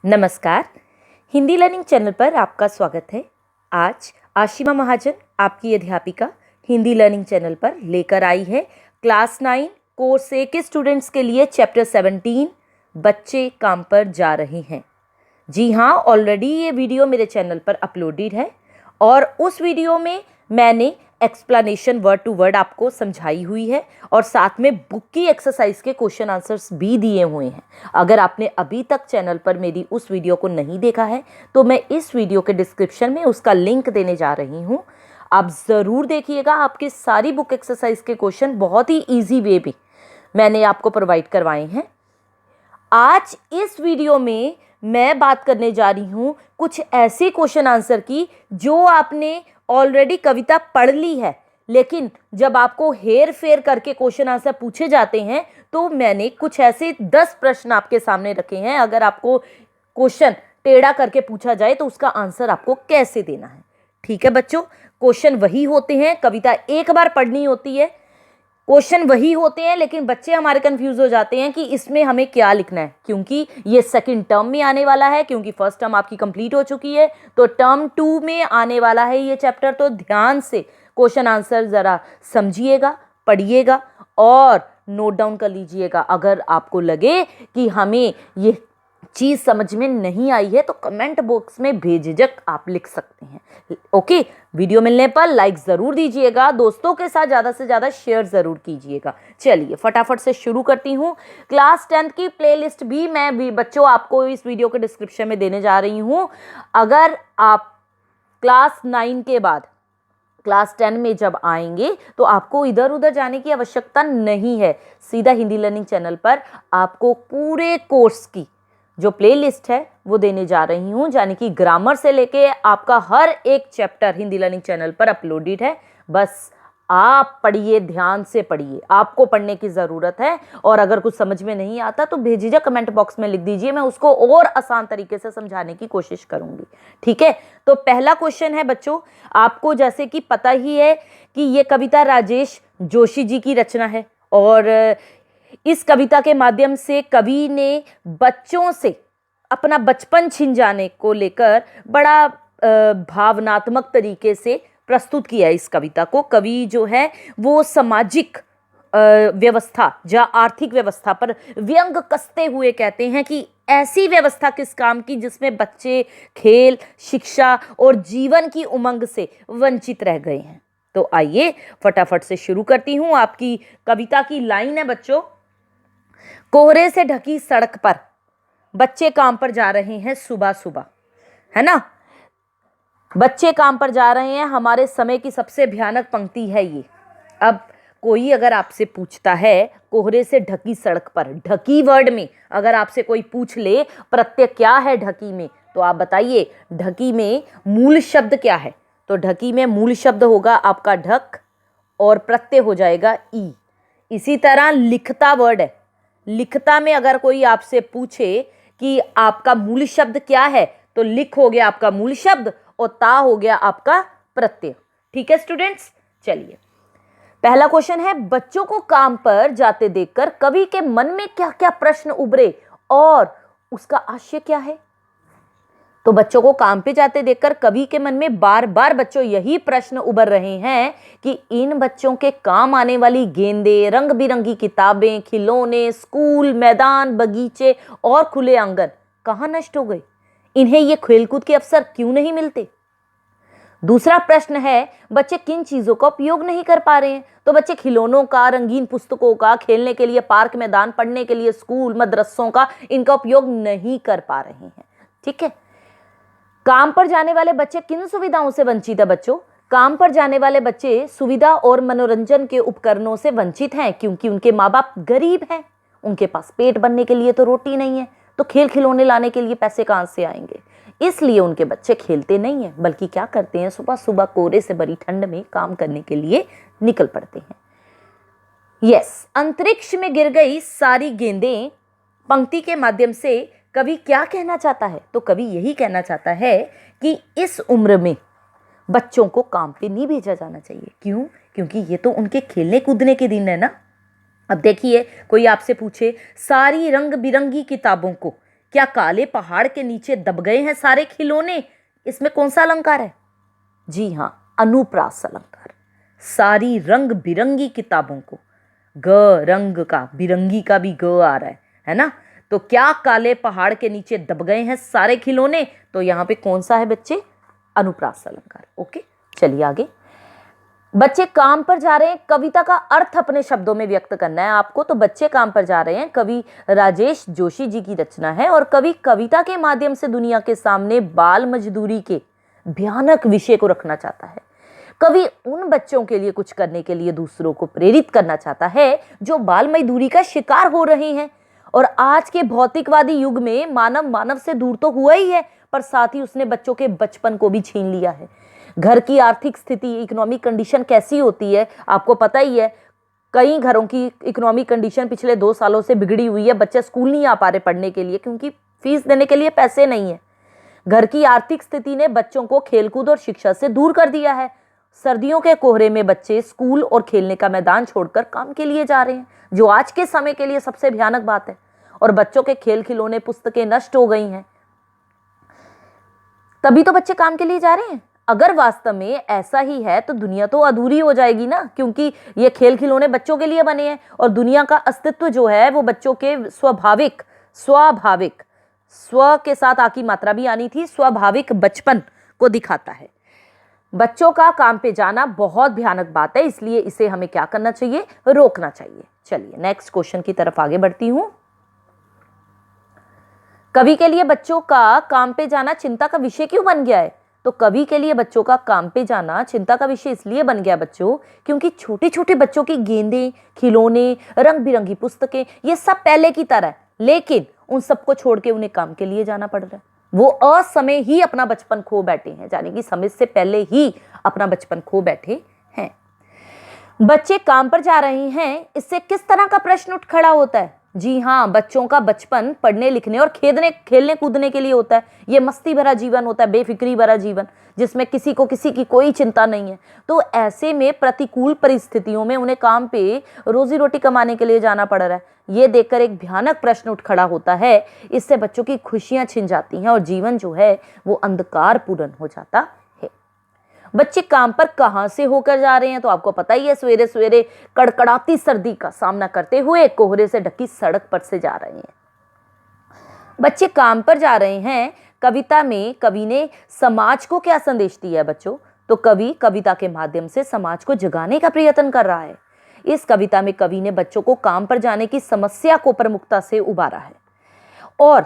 नमस्कार। Hindi learning channel पर आपका स्वागत है। आज आशिमा महाजन आपकी अध्यापिका हिंदी लर्निंग चैनल पर लेकर आई है क्लास 9 कोर्स ए के स्टूडेंट्स के लिए चैप्टर 17 बच्चे काम पर जा रहे हैं। जी हाँ, ऑलरेडी ये वीडियो मेरे चैनल पर अपलोडेड है और उस वीडियो में मैंने एक्सप्लेनेशन वर्ड टू वर्ड आपको समझाई हुई है और साथ में बुक की एक्सरसाइज के क्वेश्चन आंसर्स भी दिए हुए हैं। अगर आपने अभी तक चैनल पर मेरी उस वीडियो को नहीं देखा है तो मैं इस वीडियो के डिस्क्रिप्शन में उसका लिंक देने जा रही हूँ। आप ज़रूर देखिएगा। आपकी सारी बुक एक्सरसाइज के क्वेश्चन बहुत ही ईजी वे में मैंने आपको प्रोवाइड करवाए हैं। आज इस वीडियो में मैं बात करने जा रही हूँ कुछ ऐसे क्वेश्चन आंसर की जो आपने ऑलरेडी कविता पढ़ ली है, लेकिन जब आपको हेर फेर करके क्वेश्चन आंसर पूछे जाते हैं तो मैंने कुछ ऐसे 10 प्रश्न आपके सामने रखे हैं। अगर आपको क्वेश्चन टेढ़ा करके पूछा जाए तो उसका आंसर आपको कैसे देना है। ठीक है बच्चों, क्वेश्चन वही होते हैं, कविता एक बार पढ़नी होती है, क्वेश्चन वही होते हैं, लेकिन बच्चे हमारे कंफ्यूज हो जाते हैं कि इसमें हमें क्या लिखना है, क्योंकि ये सेकंड टर्म में आने वाला है। क्योंकि फर्स्ट टर्म आपकी कंप्लीट हो चुकी है तो टर्म 2 में आने वाला है ये चैप्टर। तो ध्यान से क्वेश्चन आंसर ज़रा समझिएगा, पढ़िएगा और नोट डाउन कर लीजिएगा। अगर आपको लगे कि हमें ये चीज़ समझ में नहीं आई है तो कमेंट बॉक्स में बेझिझक आप लिख सकते हैं। ओके, वीडियो मिलने पर लाइक ज़रूर दीजिएगा, दोस्तों के साथ ज़्यादा से ज़्यादा शेयर ज़रूर कीजिएगा। चलिए फटाफट से शुरू करती हूँ। क्लास 10 की प्लेलिस्ट भी मैं भी बच्चों आपको इस वीडियो के डिस्क्रिप्शन में देने जा रही हूँ। अगर आप क्लास 9 के बाद क्लास 10 में जब आएंगे तो आपको इधर उधर जाने की आवश्यकता नहीं है। सीधा हिंदी लर्निंग चैनल पर आपको पूरे कोर्स की जो प्लेलिस्ट है वो देने जा रही हूँ, यानी कि ग्रामर से लेके आपका हर एक चैप्टर हिंदी लर्निंग चैनल पर अपलोडेड है। बस आप पढ़िए, ध्यान से पढ़िए, आपको पढ़ने की ज़रूरत है। और अगर कुछ समझ में नहीं आता तो बेझिझक कमेंट बॉक्स में लिख दीजिए, मैं उसको और आसान तरीके से समझाने की कोशिश करूँगी। ठीक है, तो पहला क्वेश्चन है बच्चों, आपको जैसे कि पता ही है कि ये कविता राजेश जोशी जी की रचना है और इस कविता के माध्यम से कवि ने बच्चों से अपना बचपन छिन जाने को लेकर बड़ा भावनात्मक तरीके से प्रस्तुत किया। इस कविता को कवि जो है वो सामाजिक व्यवस्था या आर्थिक व्यवस्था पर व्यंग कसते हुए कहते हैं कि ऐसी व्यवस्था किस काम की जिसमें बच्चे खेल, शिक्षा और जीवन की उमंग से वंचित रह गए हैं। तो आइए फटाफट से शुरू करती हूँ। आपकी कविता की लाइन है बच्चों, कोहरे से ढकी सड़क पर बच्चे काम पर जा रहे हैं सुबह सुबह, है ना। बच्चे काम पर जा रहे हैं, हमारे समय की सबसे भयानक पंक्ति है ये। अब कोई अगर आपसे पूछता है कोहरे से ढकी सड़क पर, ढकी वर्ड में अगर आपसे कोई पूछ ले प्रत्यय क्या है ढकी में, तो आप बताइए ढकी में मूल शब्द क्या है। तो ढकी में मूल शब्द होगा आपका ढक और प्रत्यय हो जाएगा ई। इसी तरह लिखता वर्ड है, लिखता में अगर कोई आपसे पूछे कि आपका मूल शब्द क्या है तो लिख हो गया आपका मूल शब्द और ता हो गया आपका प्रत्यय। ठीक है स्टूडेंट्स, चलिए पहला क्वेश्चन है, बच्चों को काम पर जाते देखकर कवि के मन में क्या क्या प्रश्न उभरे और उसका आशय क्या है। तो बच्चों को काम पे जाते देखकर कवि के मन में बार बार बच्चों यही प्रश्न उभर रहे हैं कि इन बच्चों के काम आने वाली गेंदें, रंग बिरंगी किताबें, खिलौने, स्कूल, मैदान, बगीचे और खुले आंगन कहाँ नष्ट हो गए। इन्हें ये खेलकूद के अवसर क्यों नहीं मिलते। दूसरा प्रश्न है, बच्चे किन चीजों का उपयोग नहीं कर पा रहे हैं। तो बच्चे खिलौनों का, रंगीन पुस्तकों का, खेलने के लिए पार्क, मैदान, पढ़ने के लिए स्कूल, मदरसों का इनका उपयोग नहीं कर पा रहे हैं। ठीक है, काम पर जाने वाले बच्चे किन सुविधाओं से वंचित है। बच्चों, काम पर जाने वाले बच्चे सुविधा और मनोरंजन के उपकरणों से वंचित हैं क्योंकि उनके माँ बाप गरीब हैं, उनके पास पेट भरने के लिए तो रोटी नहीं है, तो खेल खिलौने लाने के लिए पैसे कहाँ से आएंगे। इसलिए उनके बच्चे खेलते नहीं हैं, बल्कि क्या करते हैं, सुबह सुबह कोहरे से भरी ठंड में काम करने के लिए निकल पड़ते हैं। यस, अंतरिक्ष में गिर गई सारी गेंदें पंक्ति के माध्यम से कवि क्या कहना चाहता है। तो कवि यही कहना चाहता है कि इस उम्र में बच्चों को काम पे नहीं भेजा जाना चाहिए। क्यों? क्योंकि ये तो उनके खेलने कूदने के दिन है ना। अब देखिए, कोई आपसे पूछे सारी रंग बिरंगी किताबों को क्या काले पहाड़ के नीचे दब गए हैं सारे खिलौने, इसमें कौन सा अलंकार है? जी हाँ, अनुप्रास अलंकार। सारी रंग बिरंगी किताबों को, ग रंग का, बिरंगी का भी ग आ रहा है ना। तो क्या काले पहाड़ के नीचे दब गए हैं सारे खिलौने, तो यहां पे कौन सा है बच्चे? अनुप्रास अलंकार। ओके, चलिए आगे। बच्चे काम पर जा रहे हैं, कविता का अर्थ अपने शब्दों में व्यक्त करना है आपको। तो बच्चे काम पर जा रहे हैं कवि राजेश जोशी जी की रचना है, और कवि कविता के माध्यम से दुनिया के सामने बाल मजदूरी के भयानक विषय को रखना चाहता है। कवि उन बच्चों के लिए कुछ करने के लिए दूसरों को प्रेरित करना चाहता है जो बाल मजदूरी का शिकार हो रहे हैं। और आज के भौतिकवादी युग में मानव मानव से दूर तो हुआ ही है, पर साथ ही उसने बच्चों के बचपन को भी छीन लिया है। घर की आर्थिक स्थिति, इकोनॉमिक कंडीशन कैसी होती है आपको पता ही है। कई घरों की इकोनॉमिक कंडीशन पिछले 2 सालों से बिगड़ी हुई है। बच्चे स्कूल नहीं आ पा रहे पढ़ने के लिए क्योंकि फीस देने के लिए पैसे नहीं है। घर की आर्थिक स्थिति ने बच्चों को खेलकूद और शिक्षा से दूर कर दिया है। सर्दियों के कोहरे में बच्चे स्कूल और खेलने का मैदान छोड़कर काम के लिए जा रहे हैं, जो आज के समय के लिए सबसे भयानक बात है। और बच्चों के खेल खिलौने, पुस्तकें नष्ट हो गई हैं, तभी तो बच्चे काम के लिए जा रहे हैं। अगर वास्तव में ऐसा ही है तो दुनिया तो अधूरी हो जाएगी ना, क्योंकि ये खेल खिलौने बच्चों के लिए बने हैं और दुनिया का अस्तित्व जो है वो बच्चों के स्वाभाविक स्व के साथ आ की मात्रा भी आनी थी, स्वाभाविक बचपन को दिखाता है। बच्चों का काम पे जाना बहुत भयानक बात है, इसलिए इसे हमें क्या करना चाहिए? रोकना चाहिए। चलिए नेक्स्ट क्वेश्चन की तरफ आगे बढ़ती हूं। कवि के लिए बच्चों का काम पे जाना चिंता का विषय क्यों बन गया है? तो कवि के लिए बच्चों का काम पे जाना चिंता का विषय इसलिए बन गया बच्चों, क्योंकि छोटे छोटे बच्चों की गेंदें, खिलौने, रंग बिरंगी पुस्तकें, ये सब पहले की तरह, लेकिन उन सबको छोड़ के उन्हें काम के लिए जाना पड़ रहा है। वो असमय ही अपना बचपन खो बैठे हैं, यानी कि समय से पहले ही अपना बचपन खो बैठे हैं। बच्चे काम पर जा रहे हैं, इससे किस तरह का प्रश्न उठ खड़ा होता है? जी हाँ, बच्चों का बचपन पढ़ने लिखने और खेलने कूदने के लिए होता है। ये मस्ती भरा जीवन होता है, बेफिक्री भरा जीवन, जिसमें किसी को किसी की कोई चिंता नहीं है। तो ऐसे में प्रतिकूल परिस्थितियों में उन्हें काम पे रोजी रोटी कमाने के लिए जाना पड़ रहा है। ये देखकर एक भयानक प्रश्न उठ खड़ा होता है। इससे बच्चों की खुशियां छिन जाती हैं और जीवन जो है वो अंधकारपूर्ण हो जाता है। बच्चे काम पर कहां से होकर जा रहे हैं? तो आपको पता ही है, सवेरे सवेरे कड़कड़ाती सर्दी का सामना करते हुए कोहरे से ढकी सड़क पर से जा रहे हैं। बच्चे काम पर जा रहे हैं। कविता में कवि ने समाज को क्या संदेश दिया है बच्चों? तो कवि कविता के माध्यम से समाज को जगाने का प्रयत्न कर रहा है। इस कविता में कवि ने बच्चों को काम पर जाने की समस्या को प्रमुखता से उभारा है और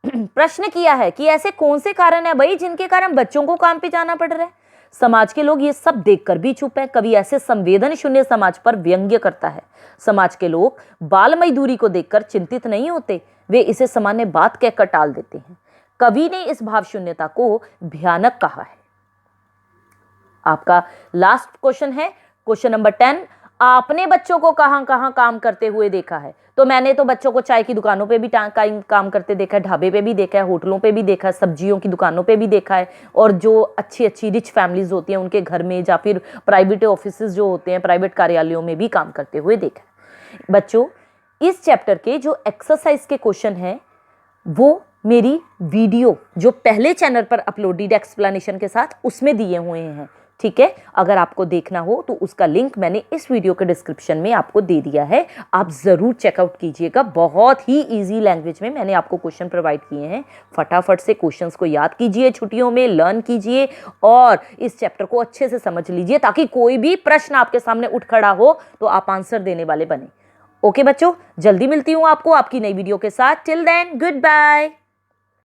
प्रश्न किया है कि ऐसे कौन से कारण है भाई जिनके कारण बच्चों को काम पे जाना पड़ रहा है। समाज के लोग ये सब देखकर भी चुप है। कवि ऐसे संवेदन शून्य समाज पर व्यंग्य करता है। समाज के लोग बाल मजदूरी को देखकर चिंतित नहीं होते, वे इसे सामान्य बात कहकर टाल देते हैं। कवि ने इस भाव शून्यता को भयानक कहा है। आपका लास्ट क्वेश्चन है क्वेश्चन नंबर 10। आपने बच्चों को कहां कहां काम करते हुए देखा है? तो मैंने तो बच्चों को चाय की दुकानों पे भी काम करते देखा है, ढाबे पे भी देखा है, होटलों पे भी देखा है, सब्जियों की दुकानों पे भी देखा है, और जो अच्छी अच्छी रिच फैमिलीज होती हैं उनके घर में, या फिर प्राइवेट ऑफिसेज जो होते हैं, प्राइवेट कार्यालयों में भी काम करते हुए देखा है। बच्चों, इस चैप्टर के जो एक्सरसाइज के क्वेश्चन हैं वो मेरी वीडियो जो पहले चैनल पर अपलोडेड एक्सप्लेनेशन के साथ उसमें दिए हुए हैं, ठीक है। अगर आपको देखना हो तो उसका लिंक मैंने इस वीडियो के डिस्क्रिप्शन में आपको दे दिया है, आप जरूर चेकआउट कीजिएगा। बहुत ही इजी लैंग्वेज में मैंने आपको क्वेश्चन प्रोवाइड किए हैं। फटाफट से क्वेश्चंस को याद कीजिए, छुट्टियों में लर्न कीजिए और इस चैप्टर को अच्छे से समझ लीजिए, ताकि कोई भी प्रश्न आपके सामने उठ खड़ा हो तो आप आंसर देने वाले बने। ओके बच्चों, जल्दी मिलती हूँ आपको आपकी नई वीडियो के साथ। Till then, good bye.